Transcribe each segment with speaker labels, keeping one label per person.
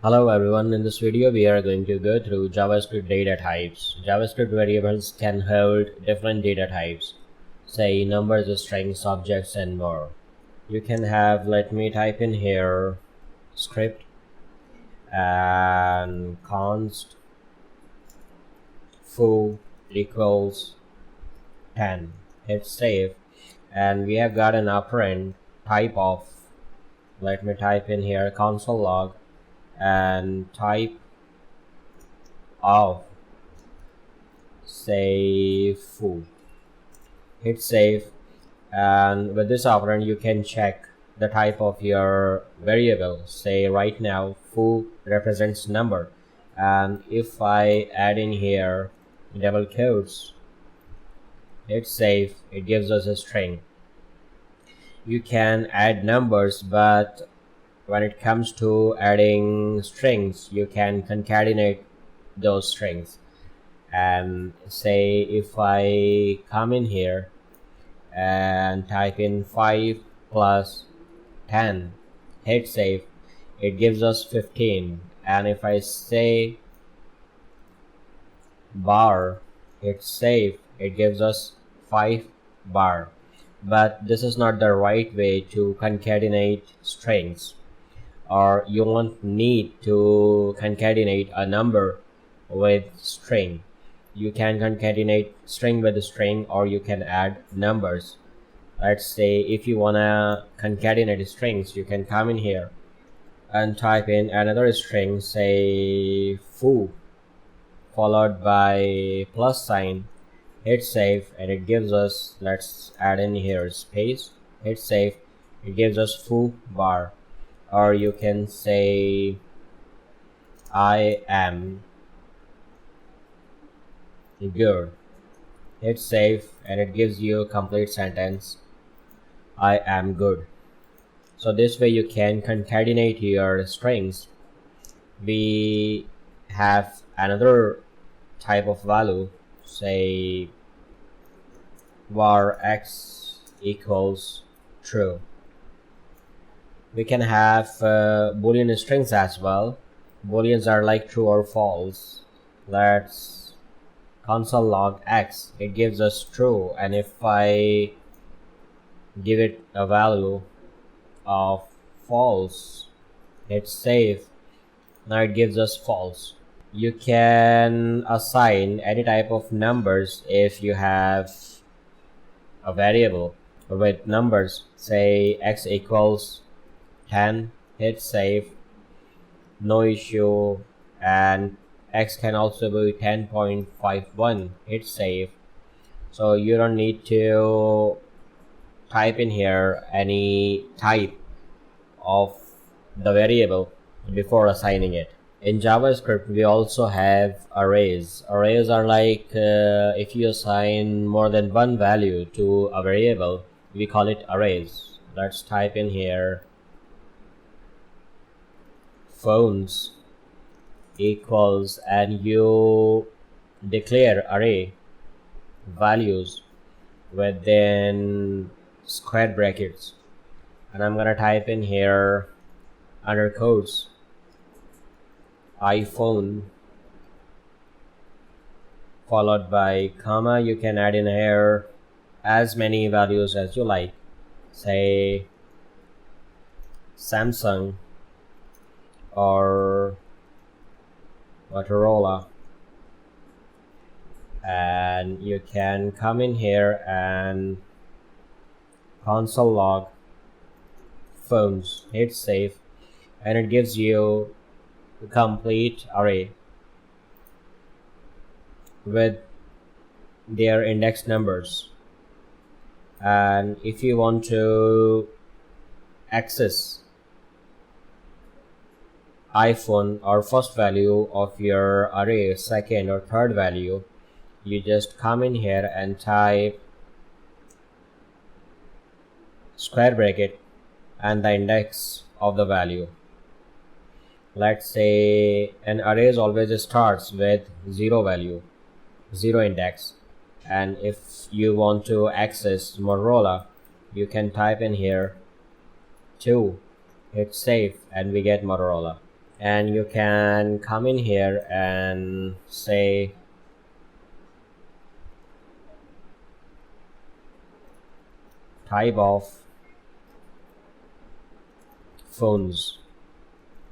Speaker 1: Hello everyone, in this video we are going to go through JavaScript data types. JavaScript variables can hold different data types, say numbers, strings, objects, and more. You can have, let me type in here, script and const foo equals 10. Hit save, and we have got an operand type of, let me type in here, console log and type of, say, foo. Hit save, and with this operand you can check the type of your variable. Say right now foo represents number, and if I add in here double quotes, hit save, it gives us a string. You can add numbers, but when it comes to adding strings, you can concatenate those strings. And say if I come in here and type in 5 plus 10, hit save, it gives us 15. And if I say bar, hit save, it gives us 5 bar. But this is not the right way to concatenate strings, or you won't need to concatenate a number with string. You can concatenate string with string, or you can add numbers. Let's say if you wanna concatenate strings, you can come in here and type in another string, say foo followed by plus sign, hit save, and it gives us, let's add in here space, hit save, it gives us foo bar. Or you can say I am good, hit save, and it gives you a complete sentence, I am good. So this way you can concatenate your strings. We have another type of value, say var x equals true. We can have boolean strings as well. Booleans are like true or false. Let's console log x, it gives us true, and if I give it a value of false, hit save, now it gives us false. You can assign any type of numbers if you have a variable with numbers, say x equals 10, hit save, no issue, and x can also be 10.51, hit save. So you don't need to type in here any type of the variable before assigning it. In JavaScript we also have arrays. Arrays are like if you assign more than one value to a variable, we call it arrays. Let's type in here phones equals, and you declare array values within square brackets, and I'm gonna type in here under quotes iPhone followed by comma. You can add in here as many values as you like, say Samsung or Motorola, and you can come in here and console log phones, hit save, and it gives you the complete array with their index numbers. And if you want to access iPhone or first value of your array, second or third value, you just come in here and type square bracket and the index of the value. Let's say an array always starts with 0 value, 0 index, and if you want to access Motorola, you can type in here 2, hit save, and we get Motorola. and you can come in here and say type of phones,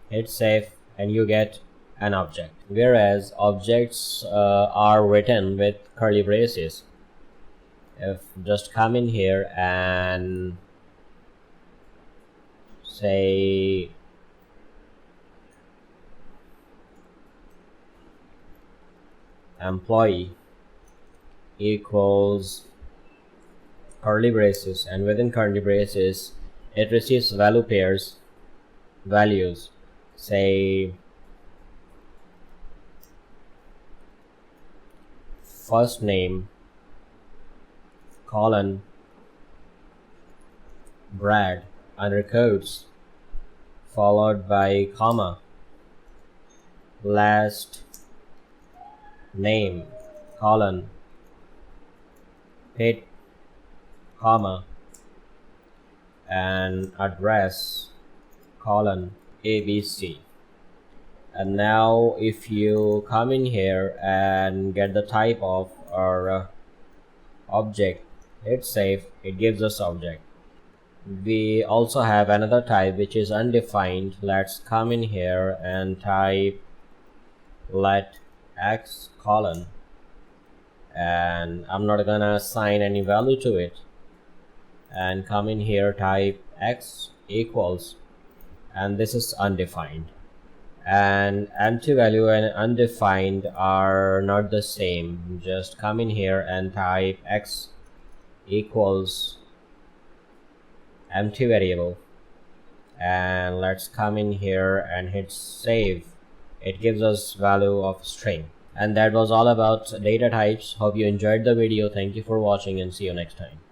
Speaker 1: hit save, and you get an object, whereas objects are written with curly braces. If just come in here and say employee equals curly braces, and within curly braces it receives value pairs values, say first name colon Brad under quotes followed by comma, last name colon Pete comma, and address colon ABC. And now if you come in here and get the type of our object, hit save, it gives us object. We also have another type which is undefined. Let's come in here and type let x colon, and I'm not gonna assign any value to it, and come in here type x equals, and this is undefined. And empty value and undefined are not the same. Just come in here and type x equals empty variable, and let's come in here and hit save. It gives us value of string. And that was all about data types. Hope you enjoyed the video. Thank you for watching and see you next time.